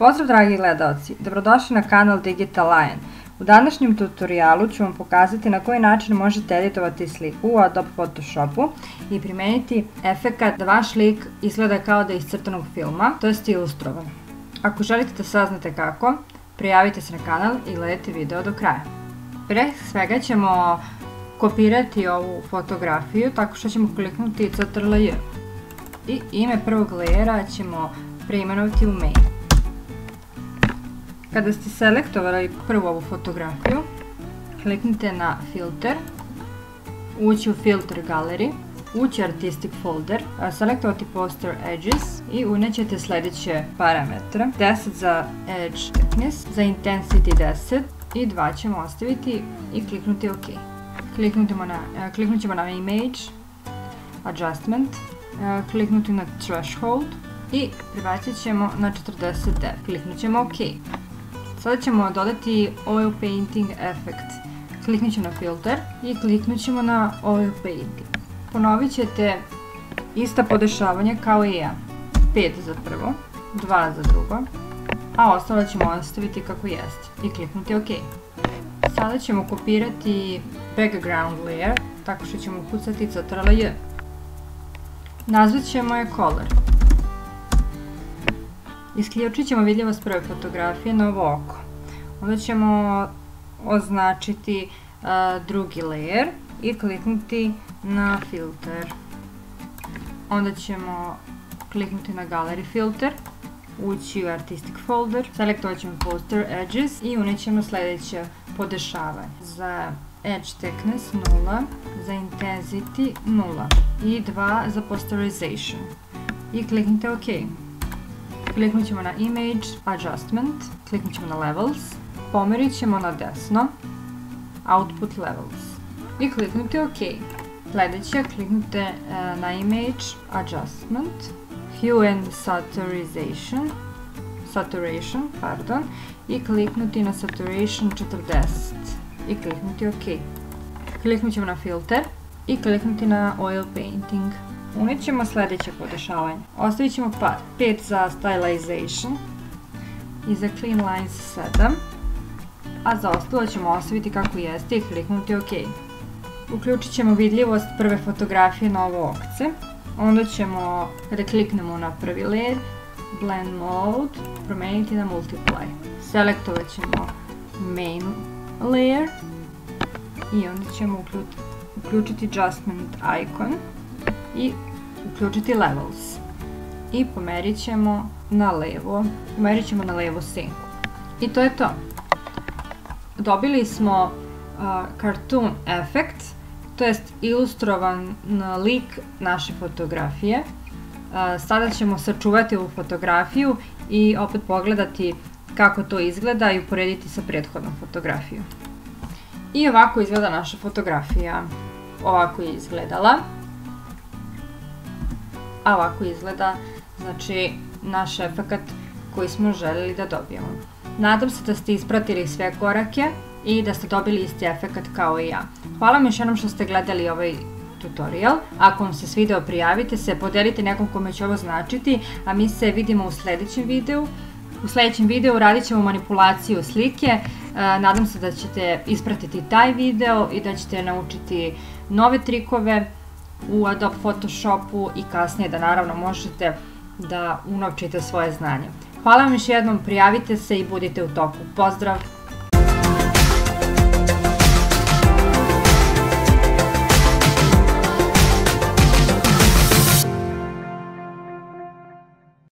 Pozdrav dragi gledalci, dobrodošli na kanal Digital Lion. U današnjem tutorijalu ću vam pokazati na koji način možete editovati sliku u Adobe Photoshopu i primeniti efekat da vaš lik izgleda kao da je iz crtanog filma, to jest ilustrovan. Ako želite da saznate kako, prijavite se na kanal i gledajte video do kraja. Pre svega ćemo kopirati ovu fotografiju tako što ćemo kliknuti Ctrl+J i ime prvog lejera ćemo preimenovati u main. Kada ste selektovali prvu ovu fotografiju, kliknite na filter, ući u filter gallery, ući artistic folder, selektovati poster edges i unećete sljedeće parametre. 10 za edge thickness, za intensity 10 i 2 ćemo ostaviti i kliknuti OK. Kliknut ćemo na image, adjustment, kliknuti na threshold i prebacit ćemo na 49. Kliknut ćemo OK. Sada ćemo dodati oil painting efekt. Kliknut ćemo na filter i kliknut ćemo na oil painting. Ponovit ćete ista podešavanja kao i ja. 5 za prvo, 2 za drugo, a ostalo ćemo ostaviti kako jeste i kliknuti OK. Sada ćemo kopirati background layer tako što ćemo ukucati Ctrl+J. Nazvat ćemo je color. Isključit ćemo vidljivost prve fotografije na ovo oko. Onda ćemo označiti drugi layer i kliknuti na filter. Onda ćemo kliknuti na gallery filter, ući u artistic folder, selektovat ćemo poster edges i unećemo sljedeće podešavanje. Za edge thickness 0, za intensity 0 i 2 za posterization. I kliknite OK. Kliknut ćemo na image, adjustment, kliknut ćemo na levels, pomerit ćemo na desno, output levels i kliknuti OK. Sljedeće kliknute na image, adjustment, hue and saturation i kliknuti na saturation 40 i kliknuti OK. Kliknut ćemo na filter i kliknuti na oil painting. Unijet ćemo sljedeće podešavanje. Ostavit ćemo 5 za stylization i za clean lines 7, a za ostalo ćemo ostaviti kako jeste i kliknuti OK. Uključit ćemo vidljivost prve fotografije na ovo okce. Onda ćemo, kada kliknemo na prvi layer, blend mode, promijeniti na multiply. Selektovat ćemo main layer i onda ćemo uključiti adjustment icon i uključiti levels i pomerit ćemo na levo sinku. I to je to. Dobili smo cartoon efekt, to jest ilustrovan lik naše fotografije. Sada ćemo sačuvati ovu fotografiju i opet pogledati kako to izgleda i uporediti sa prethodnom fotografijom. I ovako izgleda naša fotografija. Ovako je izgledala. A ovako izgleda, znači, naš efekat koji smo željeli da dobijemo. Nadam se da ste ispratili sve korake i da ste dobili isti efekat kao i ja. Hvala vam još jednom što ste gledali ovaj tutorial. Ako vam se svideo, prijavite se, podelite nekom kome će ovo značiti, a mi se vidimo u sljedećem videu. U sljedećem videu radit ćemo manipulaciju slike. Nadam se da ćete ispratiti taj video i da ćete naučiti nove trikove u Adobe Photoshopu i kasnije da naravno možete da unovčite svoje znanje. Hvala vam još jednom, prijavite se i budite u toku. Pozdrav!